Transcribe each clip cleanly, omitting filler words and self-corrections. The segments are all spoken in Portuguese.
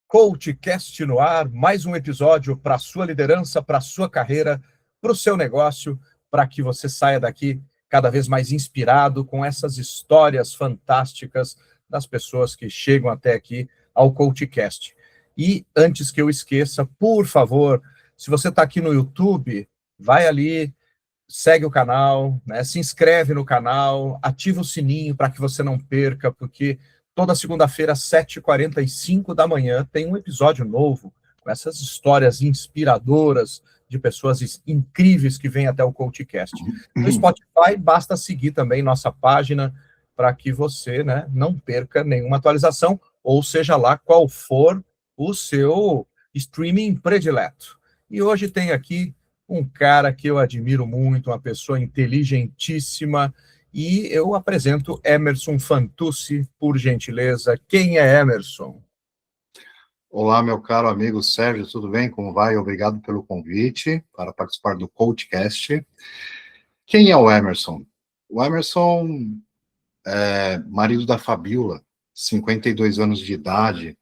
CoachCast no ar, mais um episódio para a sua liderança, para a sua carreira, para o seu negócio, para que você saia daqui cada vez mais inspirado com essas histórias fantásticas das pessoas que chegam até aqui ao CoachCast. E antes que eu esqueça, por favor, se você está aqui no YouTube, vai ali, segue o canal, né, se inscreve no canal, ativa o sininho para que você não perca, porque toda segunda-feira, às 7h45 da manhã, tem um episódio novo com essas histórias inspiradoras de pessoas incríveis que vêm até o CoachCast. No Spotify, basta seguir também nossa página para que você, né, não perca nenhuma atualização, ou seja lá qual for o seu streaming predileto. E hoje tem aqui um cara que eu admiro muito, uma pessoa inteligentíssima, e eu apresento Emerson Fantuzzi, por gentileza. Quem é Emerson? Olá, meu caro amigo Sérgio, tudo bem? Como vai? Obrigado pelo convite para participar do CoachCast. Quem é o Emerson? O Emerson é marido da Fabiola, 52 anos de idade,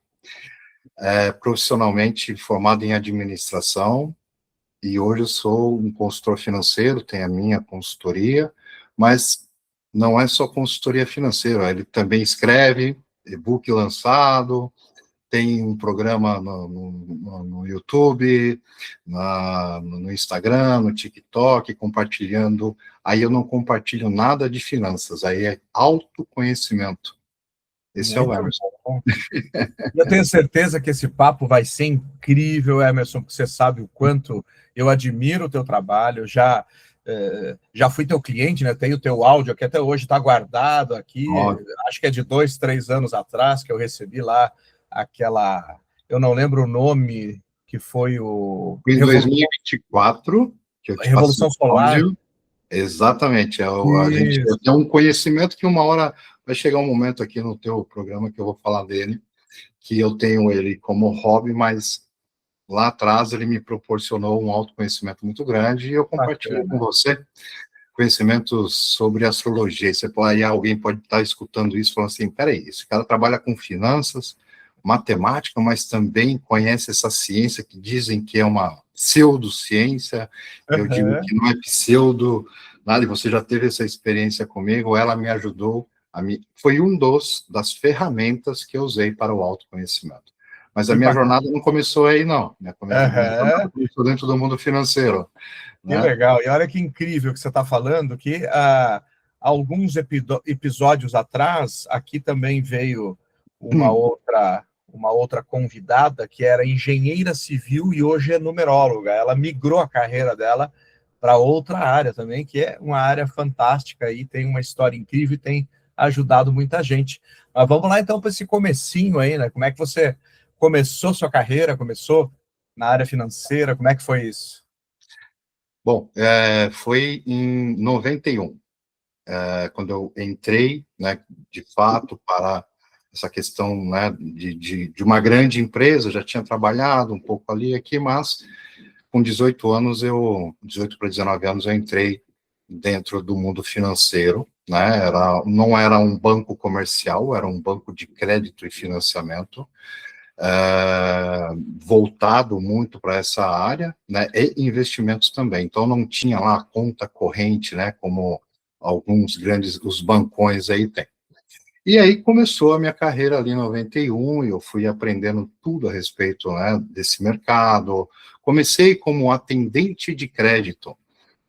profissionalmente formado em administração, e hoje eu sou um consultor financeiro, tenho a minha consultoria, mas não é só consultoria financeira, ele também escreve, e-book lançado, tem um programa no YouTube, no Instagram, no TikTok, compartilhando. Aí eu não compartilho nada de finanças, aí é autoconhecimento. Esse muito é o Emerson. Bom. Eu tenho certeza que esse papo vai ser incrível, Emerson, porque você sabe o quanto eu admiro o teu trabalho, já fui teu cliente, né? Tenho o teu áudio que até hoje está guardado aqui, acho que é de 2, 3 anos atrás que eu recebi lá aquela, eu não lembro o nome, que foi o... Em 2024, que eu te Revolução Solar. Exatamente, a gente tem um conhecimento que uma hora vai chegar um momento aqui no teu programa que eu vou falar dele, que eu tenho ele como hobby, mas lá atrás ele me proporcionou um autoconhecimento muito grande e eu compartilho com você conhecimentos sobre astrologia. Aí alguém pode estar escutando isso e falando assim, peraí, esse cara trabalha com finanças, matemática, mas também conhece essa ciência que dizem que é uma pseudociência. Eu digo que não é pseudo, nada, e você já teve essa experiência comigo, ela me ajudou, foi das ferramentas que eu usei para o autoconhecimento. Mas a minha jornada não começou aí, não. Minha jornada começou dentro do mundo financeiro. Que legal. E olha que incrível que você está falando, que alguns episódios atrás, aqui também veio uma outra convidada, que era engenheira civil e hoje é numeróloga. Ela migrou a carreira dela para outra área também, que é uma área fantástica e tem uma história incrível e tem ajudado muita gente. Mas vamos lá, então, para esse comecinho aí, né? Como é que você começou sua carreira? Começou na área financeira? Como é que foi isso? Bom, foi em 91, quando eu entrei, né, de fato, para essa questão, né, de uma grande empresa. Já tinha trabalhado um pouco ali e aqui, mas com 18 para 19 anos, eu entrei dentro do mundo financeiro, né, não era um banco comercial, era um banco de crédito e financiamento, voltado muito para essa área, né, e investimentos também. Então, não tinha lá conta corrente, né, como alguns os bancões aí têm. E aí começou a minha carreira ali em 91, e eu fui aprendendo tudo a respeito, né, desse mercado. Comecei como atendente de crédito,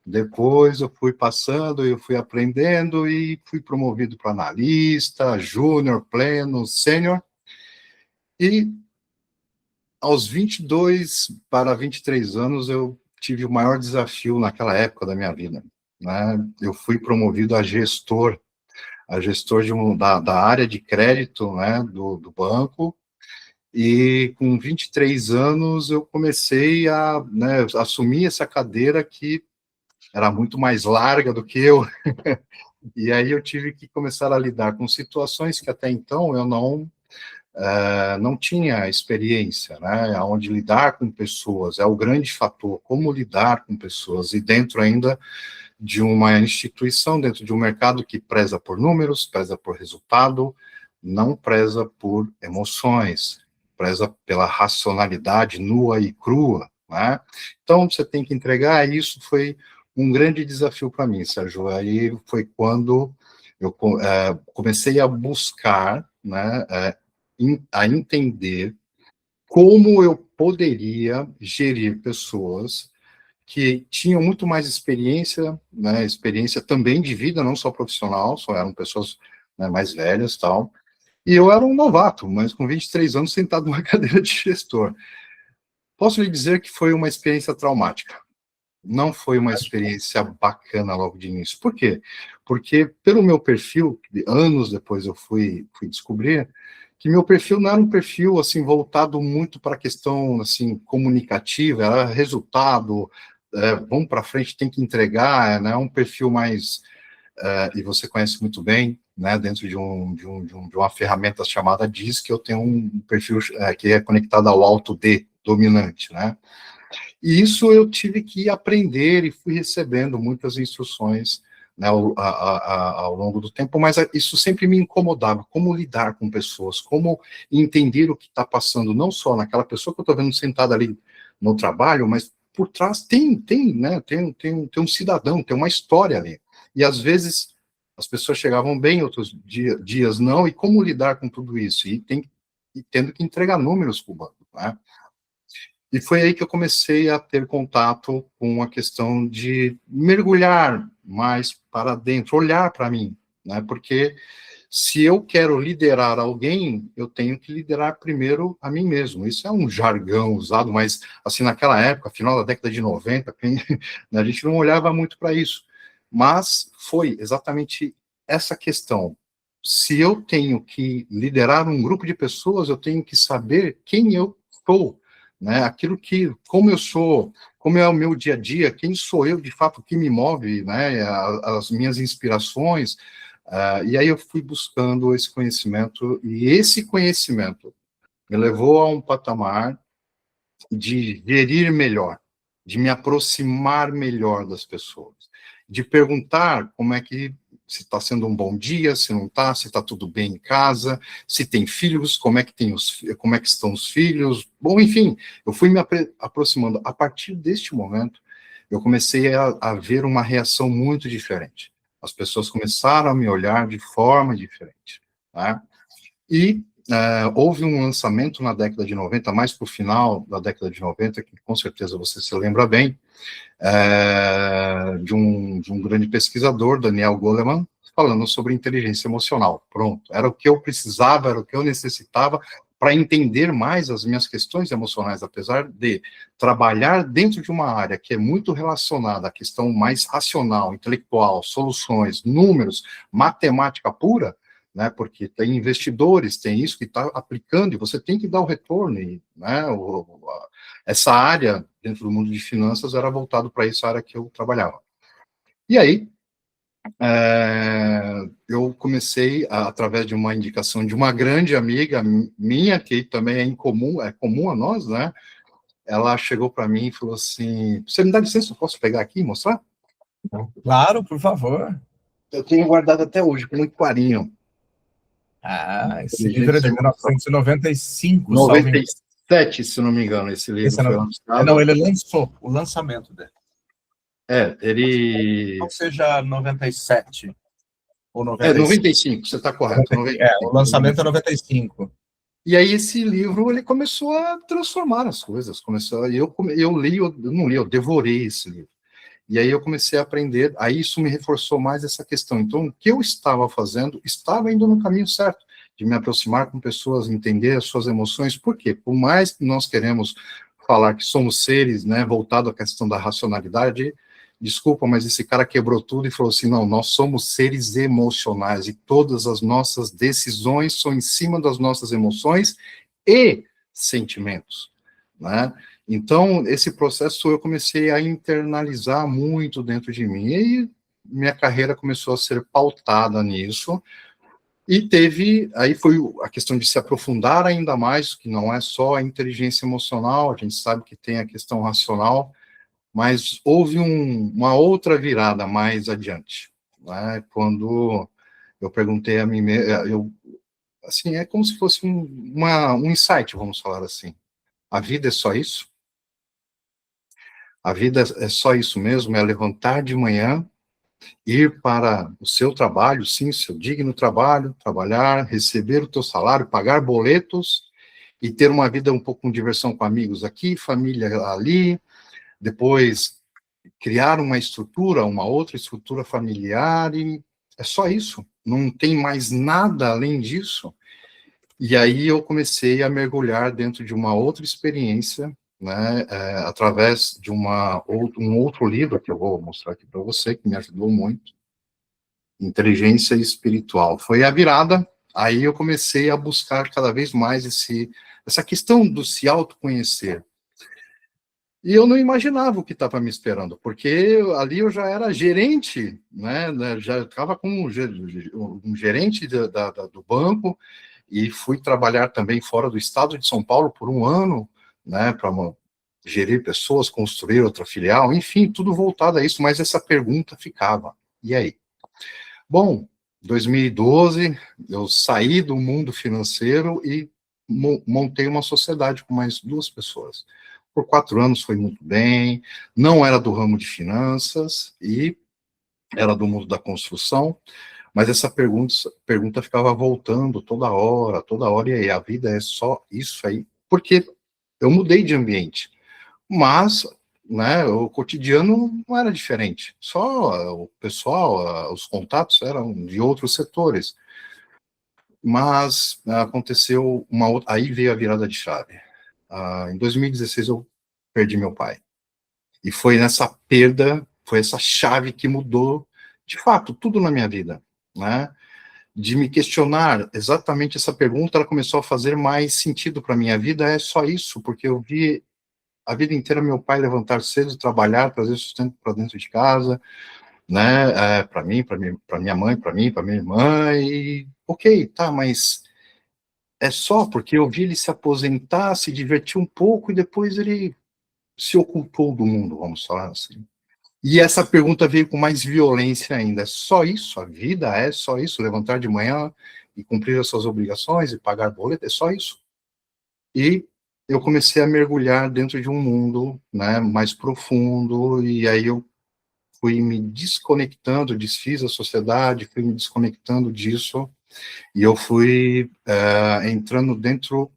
depois eu fui passando, eu fui aprendendo e fui promovido para analista, júnior, pleno, sênior, e aos 22 para 23 anos eu tive o maior desafio naquela época da minha vida, né? Eu fui promovido a gestor da área de crédito, né, do banco, e com 23 anos eu comecei a, né, assumir essa cadeira que era muito mais larga do que eu, e aí eu tive que começar a lidar com situações que até então eu não tinha experiência, né, onde lidar com pessoas é o grande fator, como lidar com pessoas, e dentro ainda de uma instituição, dentro de um mercado que preza por números, preza por resultado, não preza por emoções. preza pela racionalidade nua e crua, né? Então, você tem que entregar, e isso foi um grande desafio para mim, Sérgio. Aí foi quando eu comecei a buscar, né, a entender como eu poderia gerir pessoas que tinham muito mais experiência, né, experiência também de vida, não só profissional, só eram pessoas, né, mais velhas, tal, e eu era um novato, mas com 23 anos sentado numa cadeira de gestor. Posso lhe dizer que foi uma experiência traumática. Não foi uma experiência bacana logo de início. Por quê? Porque, pelo meu perfil, anos depois eu fui descobrir que meu perfil não era um perfil, assim, voltado muito para a questão, assim, comunicativa, era resultado, vamos para frente, tem que entregar, né, um perfil mais, e você conhece muito bem, né, dentro de uma ferramenta chamada DISC, eu tenho um perfil que é conectado ao alto D, dominante, né? E isso eu tive que aprender e fui recebendo muitas instruções, né, ao longo do tempo, mas isso sempre me incomodava, como lidar com pessoas, como entender o que está passando, não só naquela pessoa que eu estou vendo sentada ali no trabalho, mas por trás tem um cidadão, tem uma história ali. E às vezes as pessoas chegavam bem, outros dias não, e como lidar com tudo isso? E tendo que entregar números para o banco, né? E foi aí que eu comecei a ter contato com a questão de mergulhar mais para dentro, olhar para mim, né? Porque se eu quero liderar alguém, eu tenho que liderar primeiro a mim mesmo. Isso é um jargão usado, mas assim, naquela época, final da década de 90, a gente não olhava muito para isso. Mas foi exatamente essa questão. Se eu tenho que liderar um grupo de pessoas, eu tenho que saber quem eu sou, né? Aquilo que, como eu sou, como é o meu dia a dia, quem sou eu de fato, o que me move, né? As minhas inspirações. E aí eu fui buscando esse conhecimento, e esse conhecimento me levou a um patamar de gerir melhor, de me aproximar melhor das pessoas, de perguntar como é que se está sendo um bom dia, se não está, se está tudo bem em casa, se tem filhos, como é que estão os filhos, bom, enfim, eu fui me aproximando. A partir deste momento, eu comecei a ver uma reação muito diferente. As pessoas começaram a me olhar de forma diferente, né? E houve um lançamento na década de 90, mais para o final da década de 90, que com certeza você se lembra bem, de um grande pesquisador, Daniel Goleman, falando sobre inteligência emocional. Pronto, era o que eu precisava, era o que eu necessitava para entender mais as minhas questões emocionais, apesar de trabalhar dentro de uma área que é muito relacionada à questão mais racional, intelectual, soluções, números, matemática pura, né, porque tem investidores, tem isso que está aplicando, e você tem que dar o retorno, e, né, essa área, dentro do mundo de finanças, era voltado para essa área que eu trabalhava. E aí, eu comecei, através de uma indicação de uma grande amiga minha, que também é comum a nós, né, ela chegou para mim e falou assim, você me dá licença, eu posso pegar aqui e mostrar? Claro, por favor. Eu tenho guardado até hoje, com muito carinho. Esse livro é de 1995, salvo engano. 97, se não me engano, esse livro foi lançado. Não, ele lançou, o lançamento dele. Ele... Ou seja, 97 ou 95. 95, você está correto. 95. O lançamento é 95. E aí esse livro, ele começou a transformar as coisas. Eu devorei esse livro. E aí eu comecei a aprender, aí isso me reforçou mais essa questão. Então, o que eu estava fazendo estava indo no caminho certo, de me aproximar com pessoas, entender as suas emoções. Por quê? Por mais que nós queremos falar que somos seres, né, voltado à questão da racionalidade, desculpa, mas esse cara quebrou tudo e falou assim, não, nós somos seres emocionais, e todas as nossas decisões são em cima das nossas emoções e sentimentos, né? Então, esse processo eu comecei a internalizar muito dentro de mim, e aí minha carreira começou a ser pautada nisso, e aí foi a questão de se aprofundar ainda mais, que não é só a inteligência emocional, a gente sabe que tem a questão racional, mas houve uma outra virada mais adiante, né? Quando eu perguntei a mim mesmo, assim, é como se fosse um insight, vamos falar assim. A vida é só isso? A vida é só isso mesmo? É levantar de manhã, ir para o seu trabalho, sim, seu digno trabalho, trabalhar, receber o teu salário, pagar boletos e ter uma vida um pouco com diversão com amigos aqui, família ali, depois criar uma estrutura, uma outra estrutura familiar, e é só isso, não tem mais nada além disso. E aí eu comecei a mergulhar dentro de uma outra experiência, né, através de um outro livro que eu vou mostrar aqui para você, que me ajudou muito, Inteligência Espiritual. Foi a virada, aí eu comecei a buscar cada vez mais essa questão do se autoconhecer. E eu não imaginava o que estava me esperando, porque ali eu já era gerente, né, já estava como um gerente do banco, e fui trabalhar também fora do estado de São Paulo por um ano, né, para gerir pessoas, construir outra filial, enfim, tudo voltado a isso, mas essa pergunta ficava, e aí? Bom, 2012, eu saí do mundo financeiro e montei uma sociedade com mais 2 pessoas. Por 4 anos foi muito bem, não era do ramo de finanças e era do mundo da construção, mas essa pergunta ficava voltando toda hora, e aí, a vida é só isso aí? Porque eu mudei de ambiente, mas, né, o cotidiano não era diferente, só o pessoal, os contatos eram de outros setores, mas aconteceu uma outra, aí veio a virada de chave. Em 2016 eu perdi meu pai, e foi nessa perda, foi essa chave que mudou, de fato, tudo na minha vida, né, de me questionar exatamente essa pergunta, ela começou a fazer mais sentido para minha vida, é só isso, porque eu vi a vida inteira meu pai levantar cedo, trabalhar, trazer sustento para dentro de casa, né, para mim, para minha mãe, para mim, para minha irmã, e ok, tá, mas é só porque eu vi ele se aposentar, se divertir um pouco, e depois ele se ocultou do mundo, vamos falar assim. E essa pergunta veio com mais violência ainda. É só isso? A vida é só isso? Levantar de manhã e cumprir as suas obrigações e pagar boleto? É só isso? E eu comecei a mergulhar dentro de um mundo, né, mais profundo, e aí eu fui me desconectando, desfiz a sociedade, fui me desconectando disso, e eu fui entrando dentro,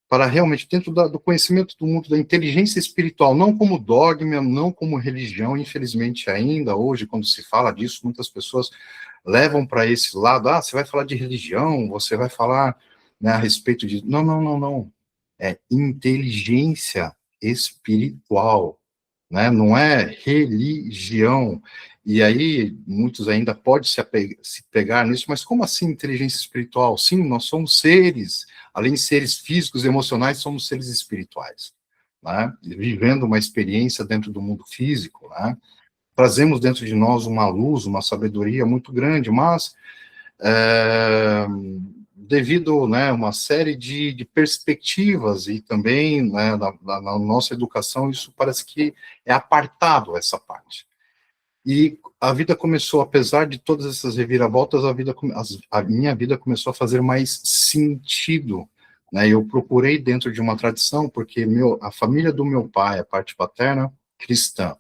para realmente dentro do conhecimento do mundo da inteligência espiritual, não como dogma, não como religião, infelizmente ainda hoje, quando se fala disso, muitas pessoas levam para esse lado, você vai falar de religião, você vai falar, né, a respeito de... Não, não, não, não. É inteligência espiritual, né? Não é religião. E aí, muitos ainda podem se pegar nisso, mas como assim inteligência espiritual? Sim, nós somos seres, além de seres físicos e emocionais, somos seres espirituais, né? Vivendo uma experiência dentro do mundo físico, né? Trazemos dentro de nós uma luz, uma sabedoria muito grande, mas devido, né, uma série de perspectivas e também, né, na nossa educação, isso parece que é apartado, essa parte. E a vida começou, apesar de todas essas reviravoltas, a minha vida começou a fazer mais sentido, né? Eu procurei dentro de uma tradição, porque a família do meu pai, a parte paterna, cristã,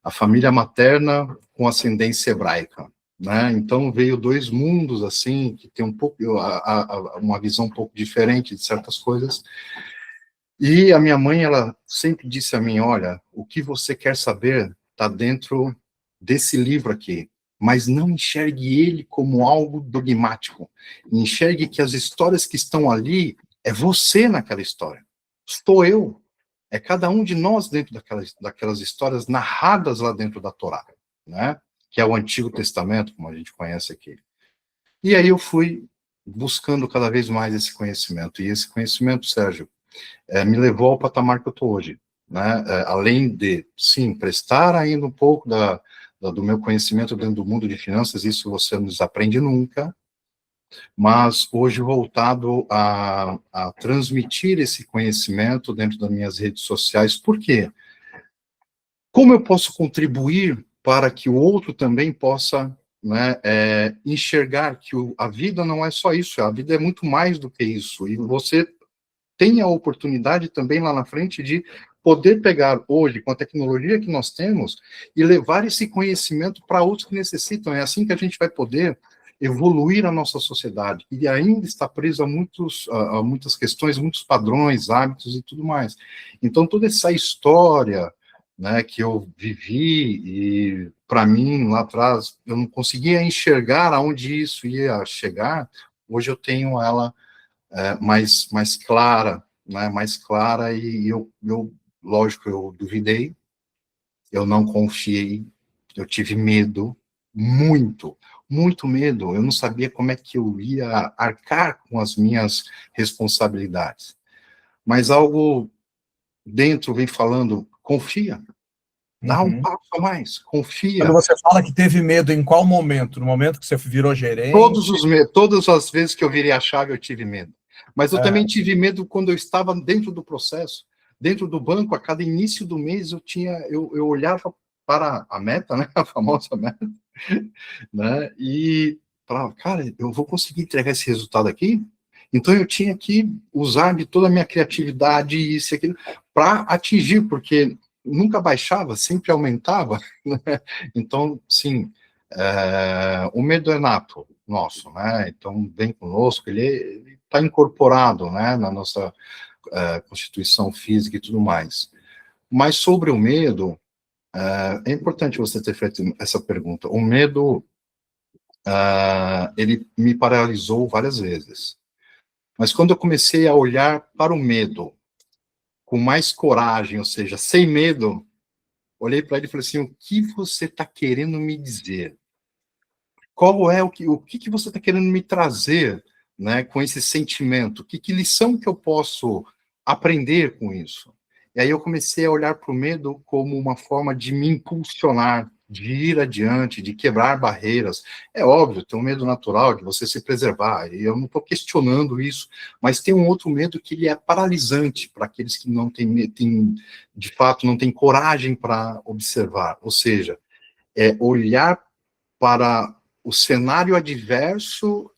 a família materna com ascendência hebraica, né? Então veio 2 mundos assim que tem um pouco uma visão um pouco diferente de certas coisas. E a minha mãe, ela sempre disse a mim, olha, o que você quer saber está dentro desse livro aqui, mas não enxergue ele como algo dogmático. Enxergue que as histórias que estão ali é você naquela história. Estou eu. É cada um de nós dentro daquelas histórias narradas lá dentro da Torá, né? Que é o Antigo Testamento, como a gente conhece aqui. E aí eu fui buscando cada vez mais esse conhecimento. E esse conhecimento, Sérgio, me levou ao patamar que eu estou hoje, né? Além de, sim, prestar ainda um pouco do meu conhecimento dentro do mundo de finanças, isso você não desaprende nunca, mas hoje voltado a transmitir esse conhecimento dentro das minhas redes sociais. Por quê? Como eu posso contribuir para que o outro também possa, né, enxergar que a vida não é só isso, a vida é muito mais do que isso, e você tem a oportunidade também lá na frente de poder pegar hoje, com a tecnologia que nós temos, e levar esse conhecimento para outros que necessitam. É assim que a gente vai poder evoluir a nossa sociedade, e ainda está preso a muitas questões, muitos padrões, hábitos e tudo mais. Então, toda essa história, né, que eu vivi, e para mim, lá atrás, eu não conseguia enxergar aonde isso ia chegar, hoje eu tenho ela mais clara, né, mais clara, e lógico, eu duvidei, eu não confiei, eu tive medo, muito medo, eu não sabia como é que eu ia arcar com as minhas responsabilidades. Mas algo dentro vem falando, confia, dá um passo a mais, confia. Quando você fala que teve medo, em qual momento? No momento que você virou gerente? Todas as vezes que eu virei a chave, eu tive medo. Mas eu também tive medo quando eu estava dentro do processo, dentro do banco, a cada início do mês eu olhava para a meta, né, a famosa meta, né, e falava, cara, eu vou conseguir entregar esse resultado aqui? Então eu tinha que usar de toda a minha criatividade, isso e aquilo, para atingir, porque nunca baixava, sempre aumentava, né? Então, sim, o medo é nato nosso, né? Então, vem conosco, ele está incorporado, né, na nossa constituição física e tudo mais. Mas sobre o medo, é importante você ter feito essa pergunta. O medo, ele me paralisou várias vezes. Mas quando eu comecei a olhar para o medo com mais coragem, ou seja, sem medo, olhei para ele e falei assim, o que você está querendo me dizer? Qual é o que você está querendo me trazer, né, com esse sentimento? Que lição que eu posso aprender com isso? E aí eu comecei a olhar para o medo como uma forma de me impulsionar, de ir adiante, de quebrar barreiras. É óbvio, tem um medo natural de você se preservar, e eu não estou questionando isso, mas tem um outro medo que ele é paralisante para aqueles que não de fato, não têm coragem para observar. Ou seja, é olhar para o cenário adverso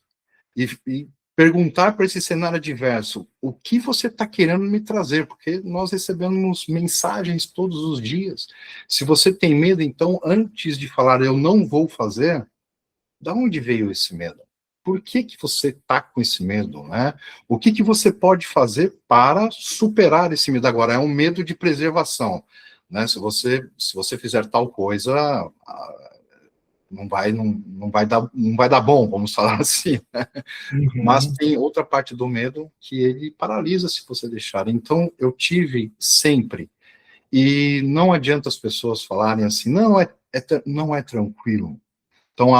e perguntar para esse cenário adverso, o que você está querendo me trazer? Porque nós recebemos mensagens todos os dias. Se você tem medo, então, antes de falar, eu não vou fazer, da onde veio esse medo? Por que você está com esse medo, né? O que você pode fazer para superar esse medo? Agora, é um medo de preservação, né? Se você fizer tal coisa, não vai dar bom, vamos falar assim, né? Mas tem outra parte do medo que ele paralisa se você deixar. Então, eu tive sempre, e não adianta as pessoas falarem assim, não é tranquilo. Então,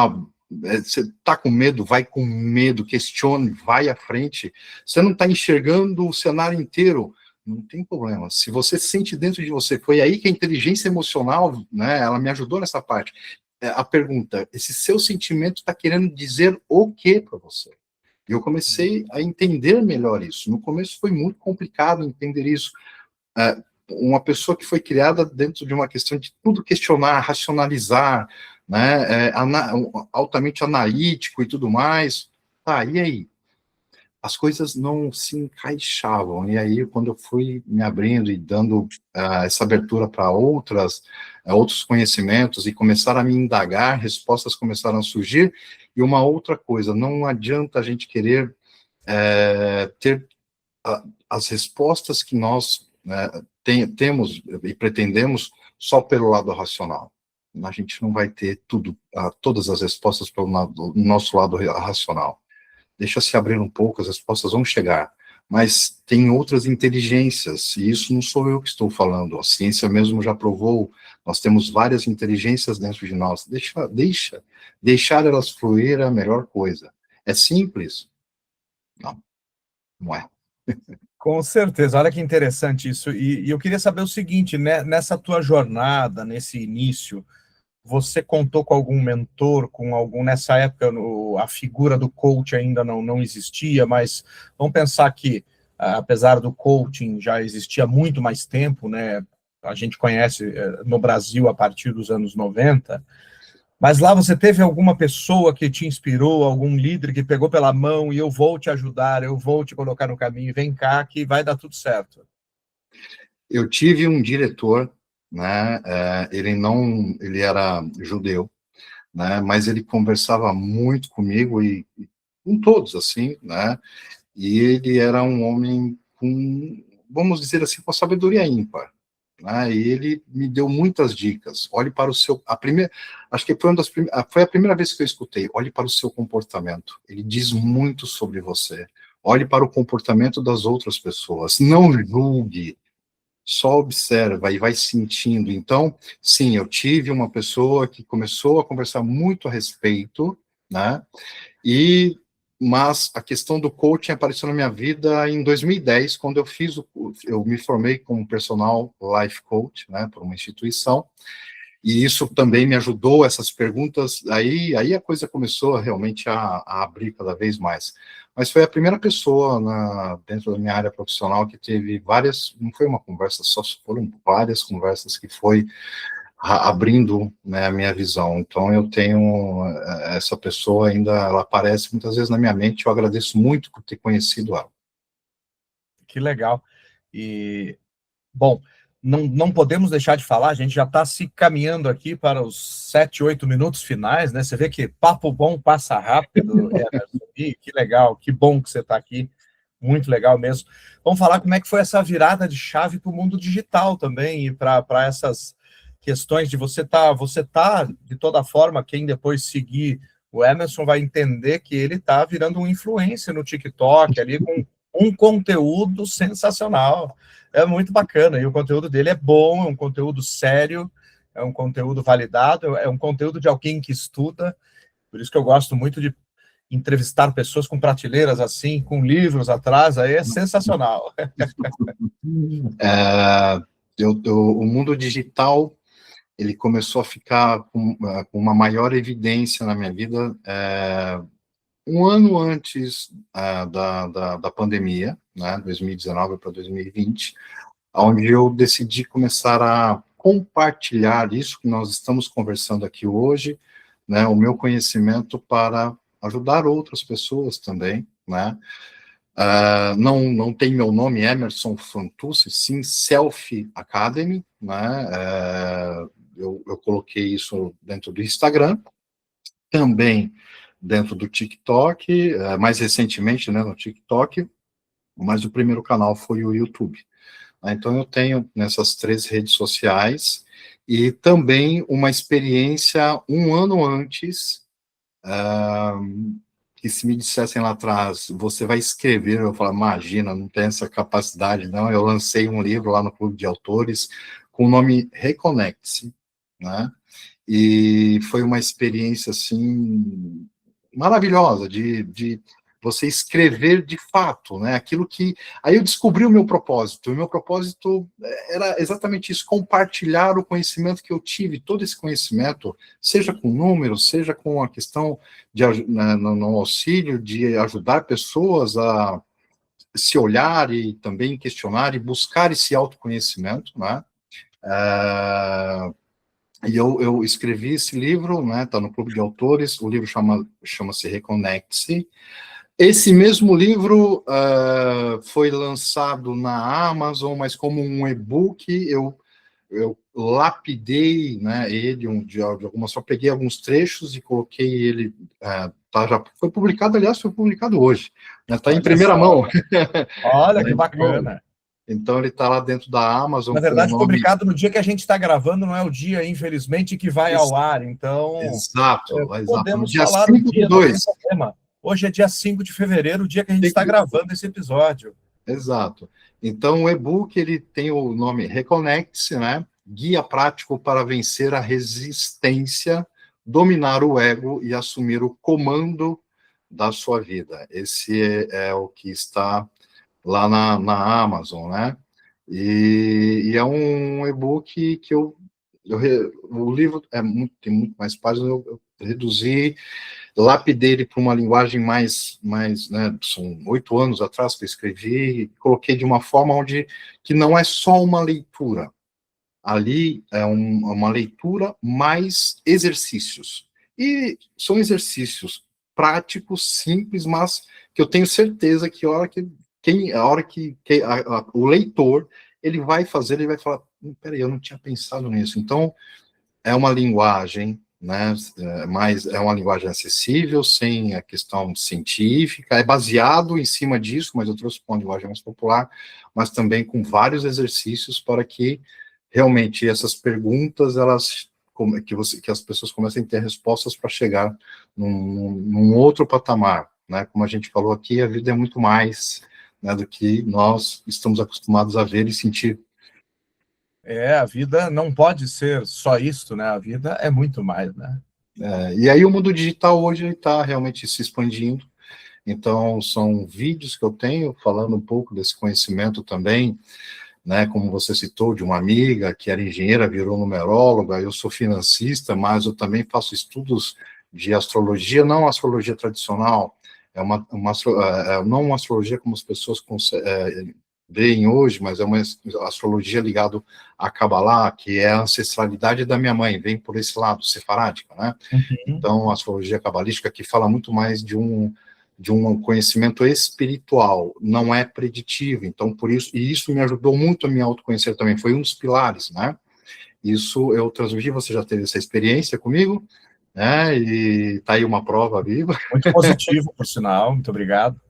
você está com medo, vai com medo, questione, vai à frente. Você não está enxergando o cenário inteiro, não tem problema. Se você sente dentro de você, foi aí que a inteligência emocional, né, ela me ajudou nessa parte. A pergunta, esse seu sentimento está querendo dizer o que para você? E eu comecei a entender melhor isso. No começo foi muito complicado entender isso. Uma pessoa que foi criada dentro de uma questão de tudo questionar, racionalizar, né, altamente analítico e tudo mais. Tá, e aí? As coisas não se encaixavam. E aí, quando eu fui me abrindo e dando essa abertura para outros conhecimentos e começaram a me indagar, respostas começaram a surgir. E uma outra coisa, não adianta a gente querer ter as respostas que nós temos e pretendemos só pelo lado racional. A gente não vai ter todas as respostas pelo nosso lado racional. Deixa se abrir um pouco, as respostas vão chegar. Mas tem outras inteligências, e isso não sou eu que estou falando, a ciência mesmo já provou, nós temos várias inteligências dentro de nós. Deixar elas fluir é a melhor coisa. É simples? Não é. Com certeza, olha que interessante isso. E eu queria saber o seguinte, né, nessa tua jornada, nesse início, você contou com algum mentor, nessa época a figura do coach ainda não existia, mas vamos pensar que, apesar do coaching já existia há muito mais tempo, né, a gente conhece no Brasil a partir dos anos 90, Mas lá você teve alguma pessoa que te inspirou, algum líder que pegou pela mão e eu vou te ajudar, eu vou te colocar no caminho, vem cá que vai dar tudo certo. Eu tive um diretor, né, ele era judeu, né, mas ele conversava muito comigo e com todos, assim, né, e ele era um homem com, vamos dizer assim, com sabedoria ímpar, né, e ele me deu muitas dicas. Olhe para o seu, acho que foi a primeira vez que eu escutei, olhe para o seu comportamento, ele diz muito sobre você, olhe para o comportamento das outras pessoas, não julgue, só observa e vai sentindo. Então, sim, eu tive uma pessoa que começou a conversar muito a respeito, né, mas a questão do coaching apareceu na minha vida em 2010, quando eu me formei como personal life coach, né, por uma instituição, e isso também me ajudou, essas perguntas, aí a coisa começou realmente a abrir cada vez mais. Mas foi a primeira pessoa dentro da minha área profissional que teve várias, não foi uma conversa só, foram várias conversas que foi abrindo, né, a minha visão. Então eu tenho essa pessoa ainda, ela aparece muitas vezes na minha mente, eu agradeço muito por ter conhecido ela. Que legal. E, bom, não podemos deixar de falar, a gente já está se caminhando aqui para os 7, 8 minutos finais, né? Você vê que papo bom passa rápido, Emerson. E que legal, que bom que você está aqui, muito legal mesmo. Vamos falar como é que foi essa virada de chave para o mundo digital também, e para essas questões de você tá, de toda forma, quem depois seguir o Emerson vai entender que ele está virando um influencer no TikTok, ali com um conteúdo sensacional. É muito bacana, e o conteúdo dele é bom, é um conteúdo sério, é um conteúdo validado, é um conteúdo de alguém que estuda, por isso que eu gosto muito de entrevistar pessoas com prateleiras assim, com livros atrás, aí é sensacional. É, o mundo digital, ele começou a ficar com uma maior evidência na minha vida um ano antes da pandemia, né, 2019 para 2020, onde eu decidi começar a compartilhar isso que nós estamos conversando aqui hoje, né, o meu conhecimento para ajudar outras pessoas também, né. Não tem meu nome, Emerson Fantuzzi, sim, Selfie Academy, né, eu coloquei isso dentro do Instagram, também dentro do TikTok, mais recentemente, né, no TikTok, mas o primeiro canal foi o YouTube. Então, eu tenho nessas 3 redes sociais, e também uma experiência um ano antes, que se me dissessem lá atrás, você vai escrever, eu falo, imagina, não tem essa capacidade, não. Eu lancei um livro lá no Clube de Autores, com o nome Reconecte-se, né? E foi uma experiência, assim, maravilhosa, de você escrever de fato, né, aquilo que... Aí eu descobri o meu propósito era exatamente isso, compartilhar o conhecimento que eu tive, todo esse conhecimento, seja com números, seja com a questão no auxílio, de ajudar pessoas a se olhar e também questionar e buscar esse autoconhecimento, né, e eu escrevi esse livro, né, está no Clube de Autores, o livro chama-se Reconecte-se. Esse mesmo livro foi lançado na Amazon, mas como um e-book, eu lapidei, né, ele de alguma só peguei alguns trechos e coloquei ele, já foi publicado, aliás, foi publicado hoje, está em primeira mão. Olha que bacana. Então, ele está lá dentro da Amazon. Na verdade, publicado no dia que a gente está gravando, não é o dia, infelizmente, que vai ao ar. Então, exato. podemos dia falar 5 do dia, 2. não tem problema. Hoje é dia 5 de fevereiro, o dia que a gente está gravando esse episódio. Exato. Então, o e-book, ele tem o nome Reconecte-se, né? Guia prático para vencer a resistência, dominar o ego e assumir o comando da sua vida. Esse é o que está lá na Amazon, né? E é um e-book que o livro tem muito mais páginas, eu reduzi, lapidei ele para uma linguagem mais, né, são 8 anos atrás que eu escrevi, e coloquei de uma forma que não é só uma leitura, ali é uma leitura mais exercícios. E são exercícios práticos, simples, mas que eu tenho certeza que o leitor, ele vai fazer, ele vai falar, peraí, eu não tinha pensado nisso. Então, é uma linguagem, né, mas é uma linguagem acessível, sem a questão científica, é baseado em cima disso, mas eu trouxe para uma linguagem mais popular, mas também com vários exercícios para que realmente essas perguntas, que as pessoas comecem a ter respostas para chegar num outro patamar, né, como a gente falou aqui, a vida é muito mais, né, do que nós estamos acostumados a ver e sentir. A vida não pode ser só isto, né? A vida é muito mais, né? E aí o mundo digital hoje está realmente se expandindo, então são vídeos que eu tenho falando um pouco desse conhecimento também, né, como você citou, de uma amiga que era engenheira, virou numeróloga, eu sou financista, mas eu também faço estudos de astrologia, não astrologia tradicional, não uma astrologia como as pessoas veem hoje, mas é uma astrologia ligada à Kabbalah, que é a ancestralidade da minha mãe, vem por esse lado, sefarádica, né? Uhum. Então, a astrologia cabalística que fala muito mais de um conhecimento espiritual, não é preditivo, então, por isso, e isso me ajudou muito a me autoconhecer também, foi um dos pilares, né? Isso eu transmiti, você já teve essa experiência comigo, né? E tá aí uma prova viva. Muito positivo, por sinal, muito obrigado.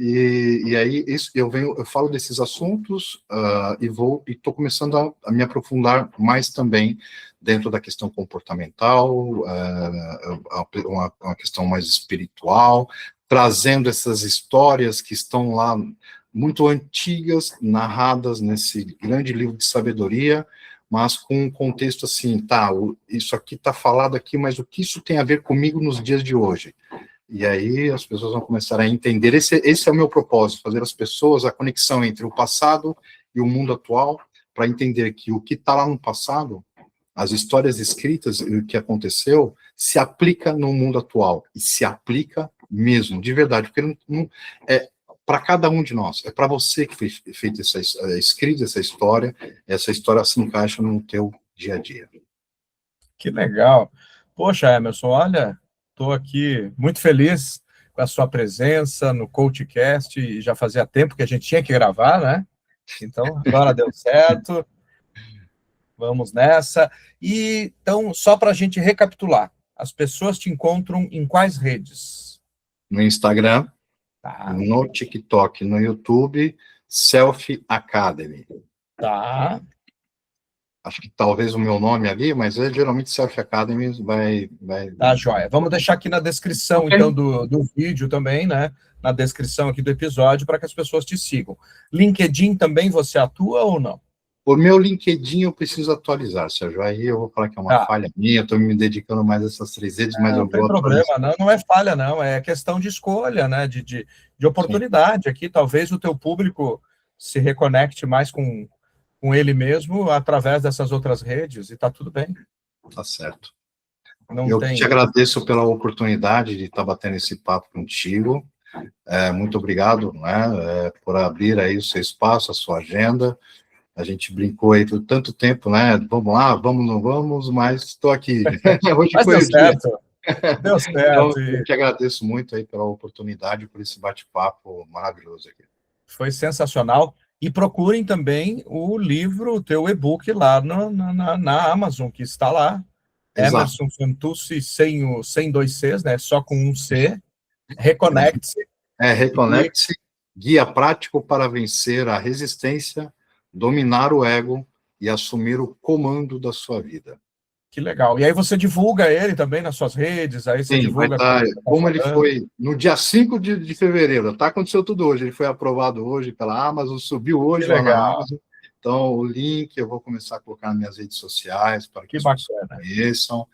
E aí eu falo desses assuntos e estou começando a me aprofundar mais também dentro da questão comportamental, uma questão mais espiritual, trazendo essas histórias que estão lá muito antigas, narradas nesse grande livro de sabedoria, mas com um contexto assim, tá, isso aqui está falado aqui, mas o que isso tem a ver comigo nos dias de hoje? E aí as pessoas vão começar a entender, esse é o meu propósito, fazer as pessoas, a conexão entre o passado e o mundo atual, para entender que o que está lá no passado, as histórias escritas e o que aconteceu, se aplica no mundo atual, e se aplica mesmo, de verdade, porque não é para cada um de nós, é para você que foi feita escrita essa história se encaixa no teu dia a dia. Que legal. Poxa, Emerson, olha, estou aqui muito feliz com a sua presença no CoachCast, e já fazia tempo que a gente tinha que gravar, né? Então, agora deu certo, vamos nessa. E, então, só para a gente recapitular, as pessoas te encontram em quais redes? No Instagram, Tá. no TikTok, no YouTube, Selfie Academy. Tá. Acho que talvez o meu nome ali, mas geralmente Selfie Academy vai... Tá, joia. Vamos deixar aqui na descrição, Okay. então, do vídeo também, né? Na descrição aqui do episódio, para que as pessoas te sigam. LinkedIn também você atua ou não? O meu LinkedIn eu preciso atualizar, Sérgio. Aí eu vou falar que é uma falha minha, estou me dedicando mais a essas 3 redes, mas eu vou atualizar. Não tem problema, não é falha, não. É questão de escolha, né? De oportunidade. Sim. Aqui, talvez o teu público se reconecte mais com ele mesmo através dessas outras redes, e está tudo bem. Tá certo. Eu te agradeço pela oportunidade de estar batendo esse papo contigo. Muito obrigado, né, por abrir aí o seu espaço, a sua agenda. A gente brincou aí por tanto tempo, né? Vamos lá, vamos, não vamos, mas estou aqui. Hoje mas foi deu certo. Deu certo. Então, eu te agradeço muito aí pela oportunidade, por esse bate-papo maravilhoso aqui. Foi sensacional. E procurem também o livro, o teu e-book lá na Amazon, que está lá. Exato. Emerson Fantuzzi, sem 2 Cs, né? Só com um C. Reconecte-se. Reconecte-se, guia prático para vencer a resistência, dominar o ego e assumir o comando da sua vida. Que legal. E aí você divulga ele também nas suas redes, aí você divulga... Como ele foi no dia 5 de fevereiro, aconteceu tudo hoje, ele foi aprovado hoje pela Amazon, subiu hoje lá na Amazon, então o link eu vou começar a colocar nas minhas redes sociais, para que as pessoas conheçam,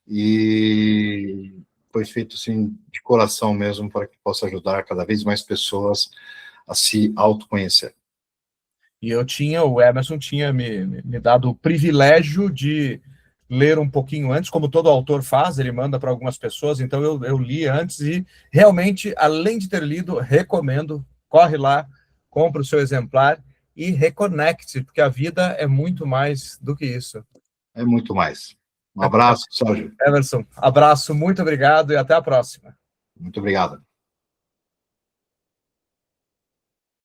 e foi feito assim, de coração mesmo, para que possa ajudar cada vez mais pessoas a se autoconhecer. E o Emerson tinha me dado o privilégio de ler um pouquinho antes, como todo autor faz, ele manda para algumas pessoas, então eu li antes e realmente, além de ter lido, recomendo, corre lá, compra o seu exemplar e reconecte, porque a vida é muito mais do que isso. É muito mais. Um abraço, Sérgio. Emerson, abraço, muito obrigado e até a próxima. Muito obrigado.